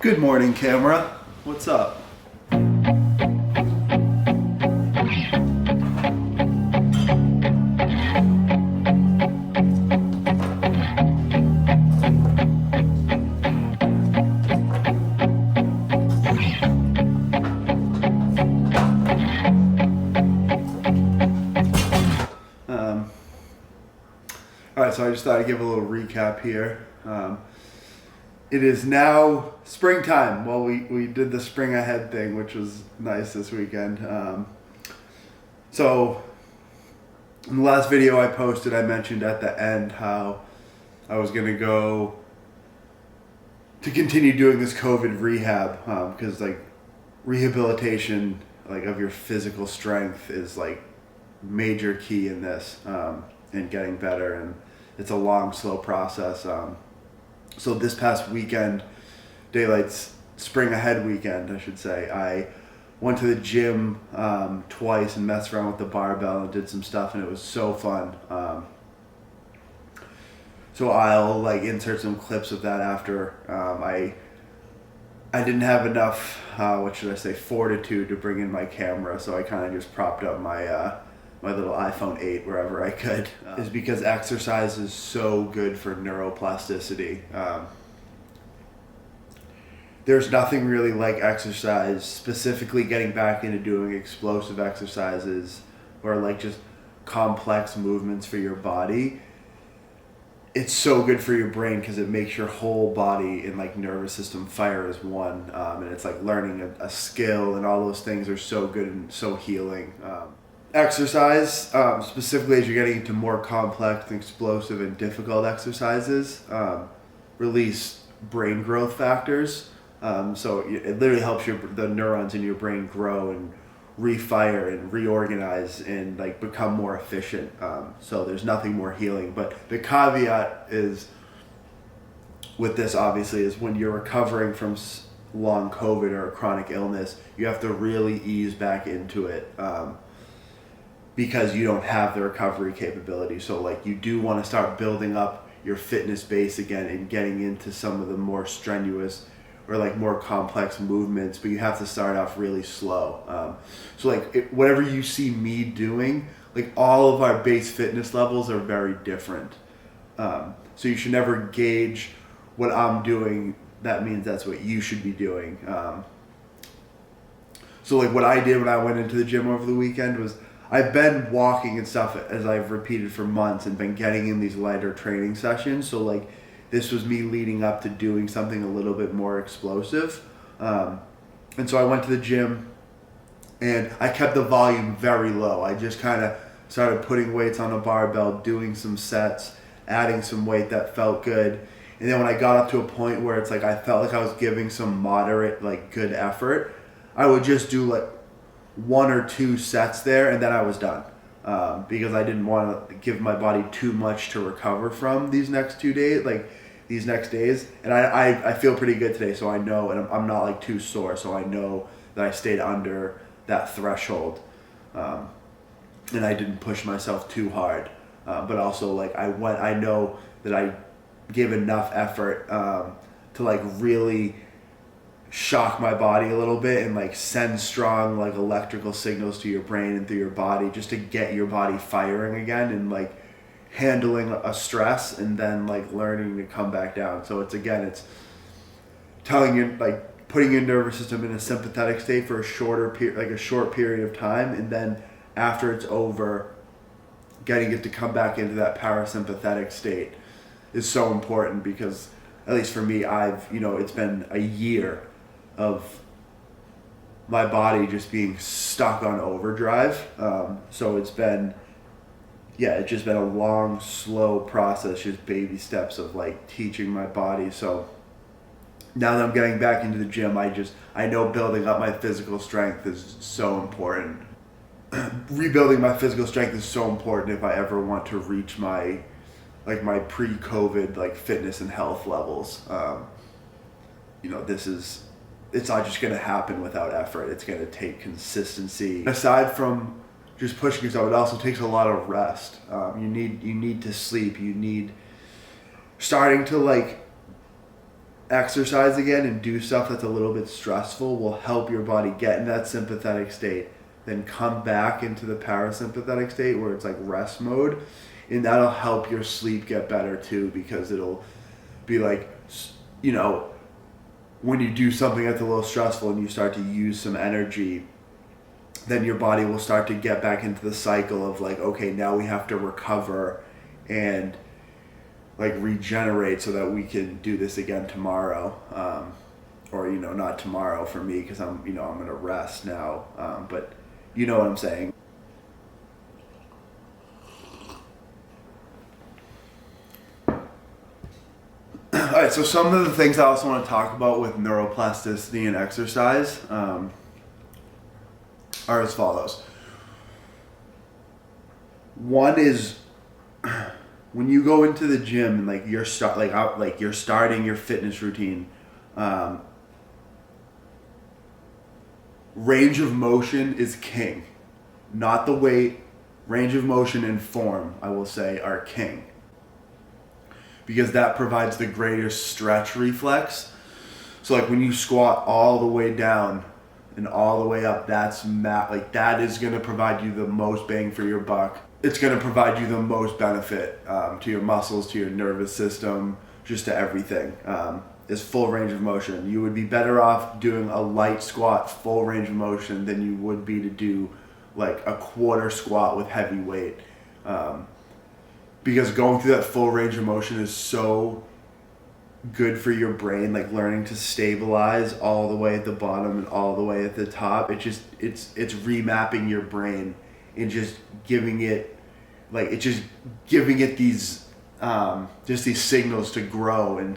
Good morning, camera. What's up? All right, so I just thought I'd give a little recap here. It is now springtime. Well, we did the spring ahead thing, which was nice this weekend. So in the last video I posted, I mentioned at the end how I was going to go to continue doing this COVID rehab because like rehabilitation like of your physical strength is like major key in this and getting better, and it's a long, slow process. So this past weekend, Daylight's spring ahead weekend, I should say, I went to the gym twice and messed around with the barbell and did some stuff, and it was so fun. So I'll like insert some clips of that after. I didn't have enough, what should I say, fortitude to bring in my camera, so I kind of just propped up my my little iPhone 8 wherever I could. Is because exercise is so good for neuroplasticity. There's nothing really like exercise, specifically getting back into doing explosive exercises or like just complex movements for your body. It's so good for your brain because it makes your whole body and like nervous system fire as one, and it's like learning a skill, and all those things are so good and so healing. Exercise, specifically as you're getting into more complex, explosive, and difficult exercises, release brain growth factors. So it literally helps the neurons in your brain grow and refire and reorganize and like become more efficient. So there's nothing more healing. But the caveat is with this, obviously, is when you're recovering from long COVID or a chronic illness, you have to really ease back into it. Because you don't have the recovery capability. So like you do want to start building up your fitness base again and getting into some of the more strenuous or like more complex movements, but you have to start off really slow. So like whatever you see me doing, like all of our base fitness levels are very different. So you should never gauge what I'm doing. That means that's what you should be doing. So like what I did when I went into the gym over the weekend was I've been walking and stuff as I've repeated for months and been getting in these lighter training sessions. So like this was me leading up to doing something a little bit more explosive. And so I went to the gym and I kept the volume very low. I just kind of started putting weights on a barbell, doing some sets, adding some weight that felt good. And then when I got up to a point where it's like I felt like I was giving some moderate, like good effort, I would just do like 1 or 2 sets there, and then I was done, because I didn't want to give my body too much to recover from these next 2 days, like these next days. And I feel pretty good today, so I know, and I'm not like too sore, so I know that I stayed under that threshold, and I didn't push myself too hard, but also like I know that I gave enough effort to like really shock my body a little bit and like send strong like electrical signals to your brain and through your body just to get your body firing again and like handling a stress and then like learning to come back down. So it's telling you, like putting your nervous system in a sympathetic state for a short period of time, and then after it's over, getting it to come back into that parasympathetic state is so important, because at least for me, it's been a year of my body just being stuck on overdrive. So it's just been a long, slow process, just baby steps of like teaching my body. So now that I'm getting back into the gym, I know building up my physical strength is so important. Rebuilding my physical strength is so important if I ever want to reach my pre-COVID like fitness and health levels. It's not just going to happen without effort. It's going to take consistency. Aside from just pushing yourself, it also takes a lot of rest. You need to sleep. You need starting to like exercise again and do stuff that's a little bit stressful will help your body get in that sympathetic state, then come back into the parasympathetic state where it's like rest mode, and that'll help your sleep get better too, because it'll be like, you know, when you do something that's a little stressful and you start to use some energy, then your body will start to get back into the cycle of like, okay, now we have to recover and like regenerate so that we can do this again tomorrow, or you know, not tomorrow for me because I'm gonna rest now, but you know what I'm saying. All right, so some of the things I also want to talk about with neuroplasticity and exercise are as follows. One is when you go into the gym and like you're starting your fitness routine, range of motion is king, not the weight. Range of motion and form, I will say, are king, because that provides the greatest stretch reflex. So like when you squat all the way down and all the way up, that is going to provide you the most bang for your buck. It's going to provide you the most benefit to your muscles, to your nervous system, just to everything. Is full range of motion. You would be better off doing a light squat full range of motion than you would be to do like a quarter squat with heavy weight. Because going through that full range of motion is so good for your brain, like learning to stabilize all the way at the bottom and all the way at the top. It's remapping your brain and just giving it these these signals to grow and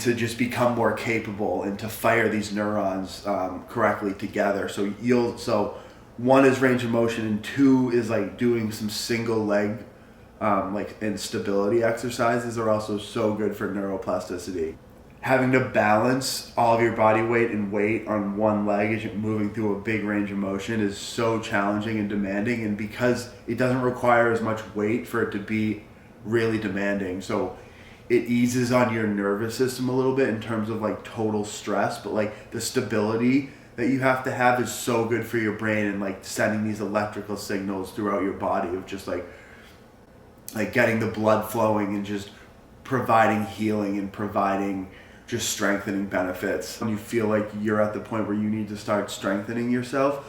to just become more capable and to fire these neurons correctly together. So one is range of motion, and two is like doing some single leg and stability exercises are also so good for neuroplasticity. Having to balance all of your body weight and weight on one leg as you're moving through a big range of motion is so challenging and demanding, and because it doesn't require as much weight for it to be really demanding, so it eases on your nervous system a little bit in terms of like total stress, but like the stability that you have to have is so good for your brain and like sending these electrical signals throughout your body of just like getting the blood flowing and just providing healing and providing just strengthening benefits. When you feel like you're at the point where you need to start strengthening yourself,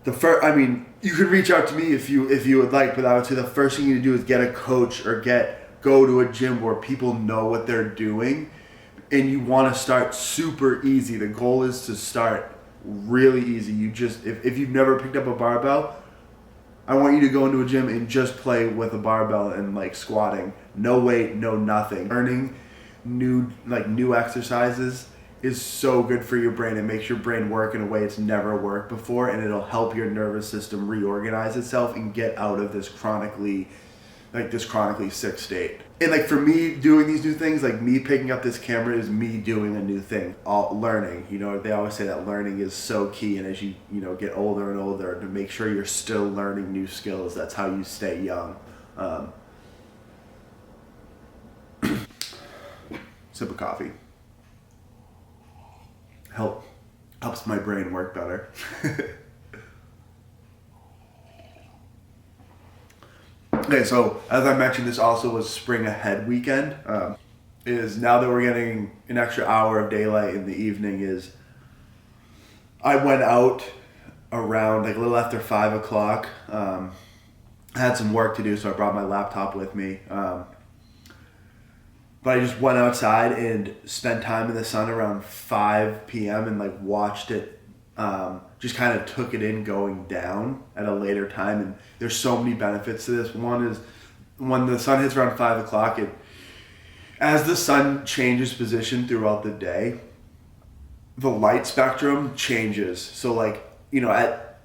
you could reach out to me if you would like, but I would say the first thing you need to do is get a coach or go to a gym where people know what they're doing, and you want to start super easy. The goal is to start really easy. You just, if you've never picked up a barbell, I want you to go into a gym and just play with a barbell and like squatting. No weight, no nothing. Learning new exercises is so good for your brain. It makes your brain work in a way it's never worked before, and it'll help your nervous system reorganize itself and get out of this chronically sick state. And like for me doing these new things, like me picking up this camera is me doing a new thing. Learning, they always say that learning is so key, and as you get older and older, to make sure you're still learning new skills. That's how you stay young. Sip of coffee. Helps my brain work better. Okay, so as I mentioned, this also was spring ahead weekend. Is now that we're getting an extra hour of daylight in the evening, I went out around like a little after 5 o'clock. I had some work to do, so I brought my laptop with me. But I just went outside and spent time in the sun around 5 p.m. and like watched it, just kind of took it in going down at a later time. And there's so many benefits to this. One is when the sun hits around 5 o'clock, as the sun changes position throughout the day, the light spectrum changes. So like, at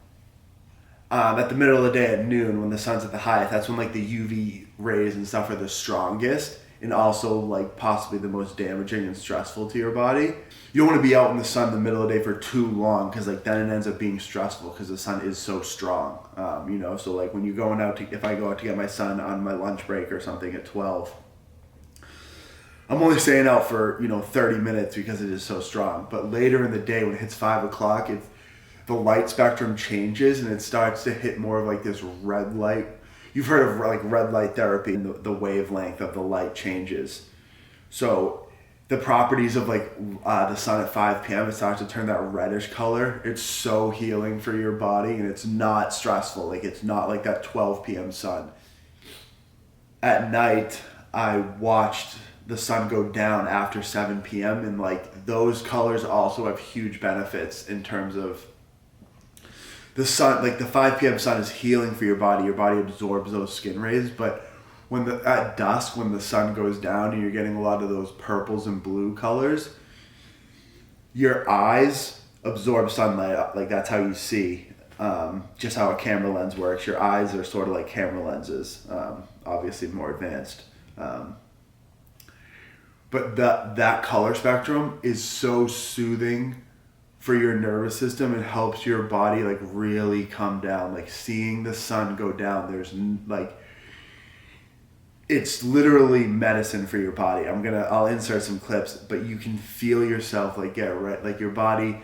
the middle of the day at noon when the sun's at the highest, that's when like the UV rays and stuff are the strongest, and also like possibly the most damaging and stressful to your body. You don't want to be out in the sun in the middle of the day for too long, because like then it ends up being stressful because the sun is so strong. So like when you're going out if I go out to get my son on my lunch break or something at 12, I'm only staying out for 30 minutes because it is so strong. But later in the day when it hits 5 o'clock, the light spectrum changes and it starts to hit more of like this red light. You've heard of like red light therapy, and the wavelength of the light changes. So the properties of like the sun at 5 p.m., it starts to turn that reddish color. It's so healing for your body, and it's not stressful. Like it's not like that 12 p.m. sun. At night, I watched the sun go down after 7 p.m. and like those colors also have huge benefits in terms of the sun. Like the 5 p.m. sun is healing for your body. Your body absorbs those skin rays, but at dusk, when the sun goes down and you're getting a lot of those purples and blue colors, your eyes absorb sunlight. Like that's how you see. Just how a camera lens works. Your eyes are sort of like camera lenses, obviously more advanced. But that color spectrum is so soothing for your nervous system. It helps your body like really come down. Like seeing the sun go down, it's literally medicine for your body. I'll insert some clips, but you can feel yourself like get right, like your body,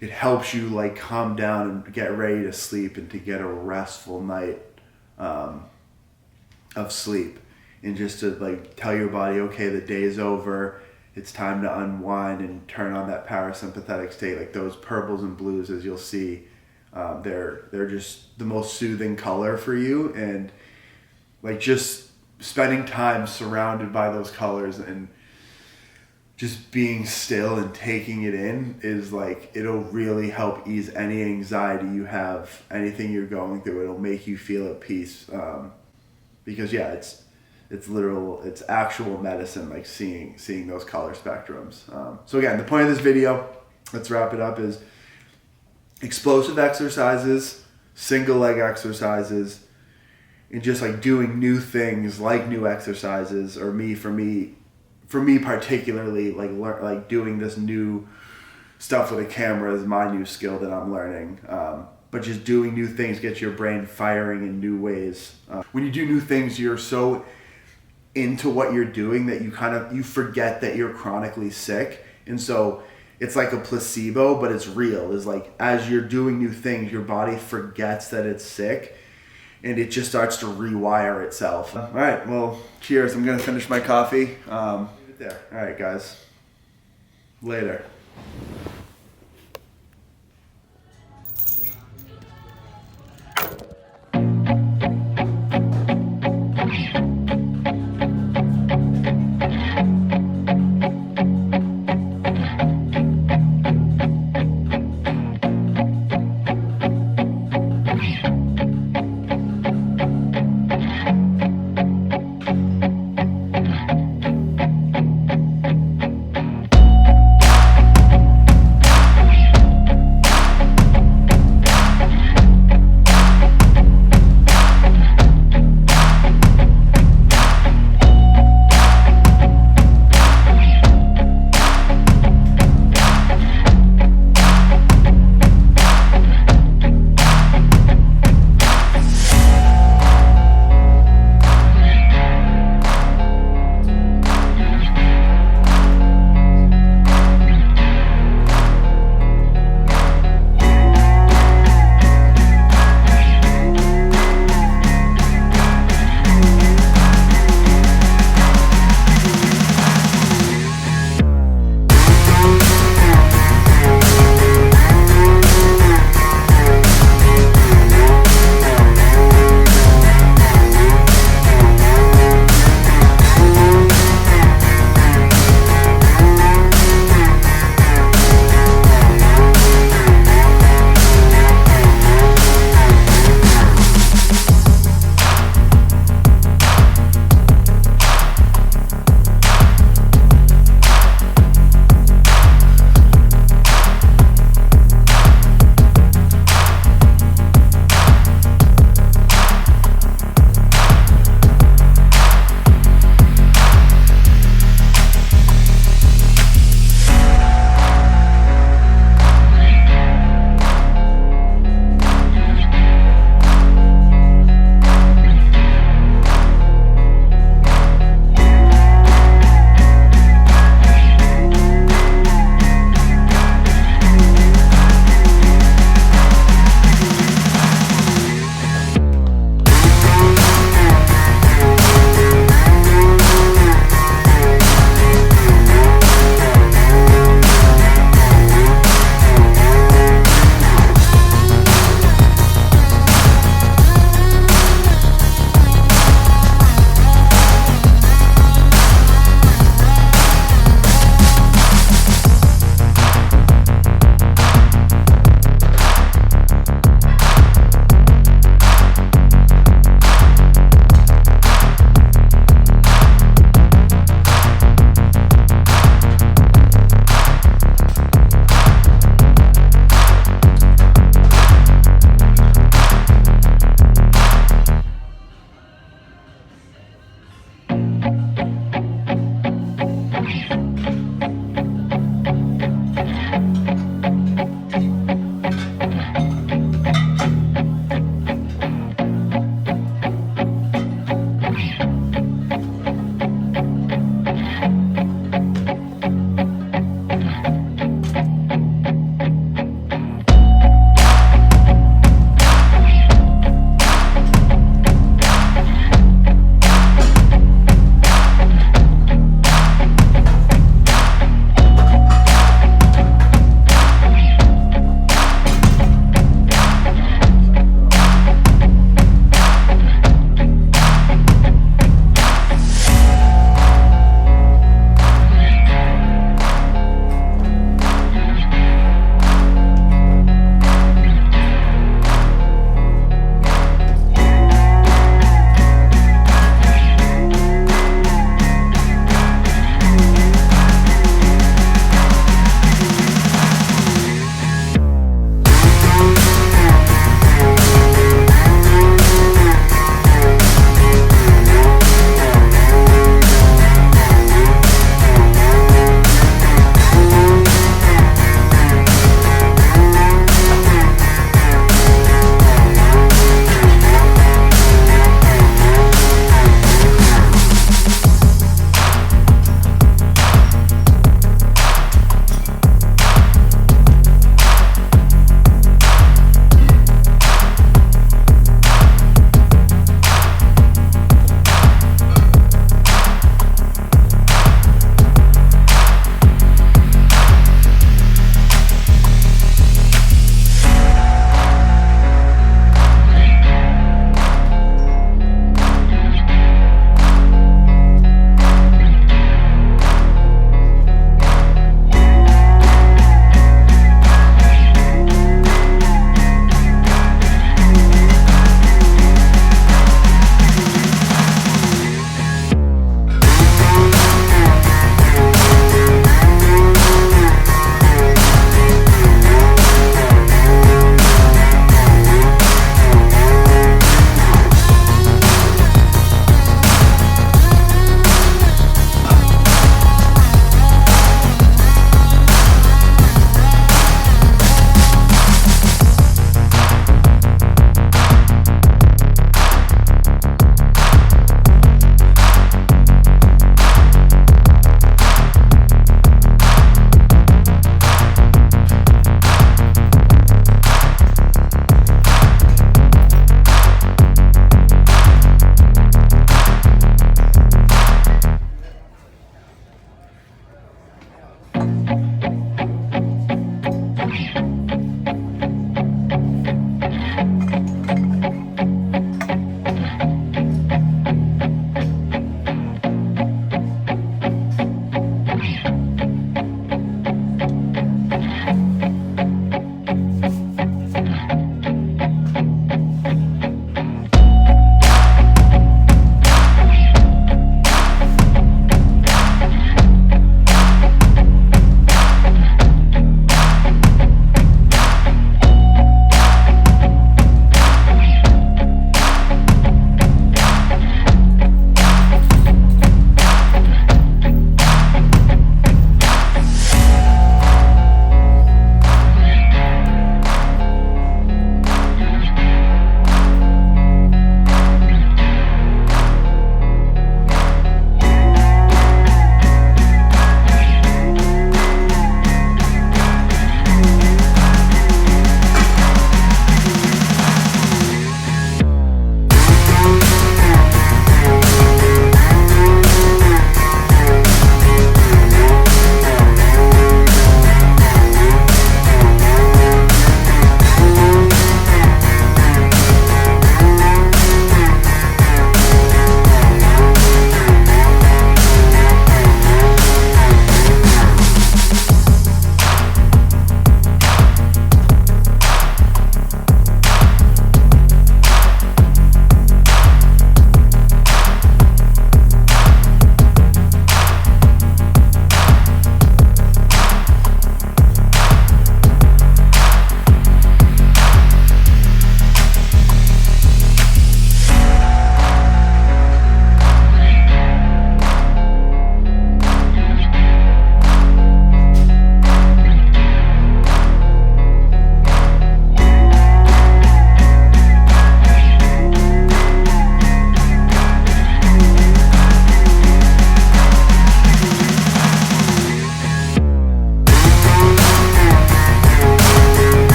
it helps you like calm down and get ready to sleep and to get a restful night of sleep. And just to like tell your body, okay, the day is over, it's time to unwind and turn on that parasympathetic state. Like those purples and blues, as you'll see, they're just the most soothing color for you. And like just spending time surrounded by those colors and just being still and taking it in is like, it'll really help ease any anxiety you have, anything you're going through. It'll make you feel at peace. Because yeah, it's actual medicine, like seeing those color spectrums. So again, the point of this video, let's wrap it up, is explosive exercises, single leg exercises, and just like doing new things like new exercises, or for me particularly, like doing this new stuff with a camera is my new skill that I'm learning. But just doing new things gets your brain firing in new ways. When you do new things, you're so into what you're doing that you forget that you're chronically sick. And so it's like a placebo, but it's real. It's like as you're doing new things, your body forgets that it's sick and it just starts to rewire itself. All right, well, cheers. I'm gonna finish my coffee. Leave it there. All right, guys. Later.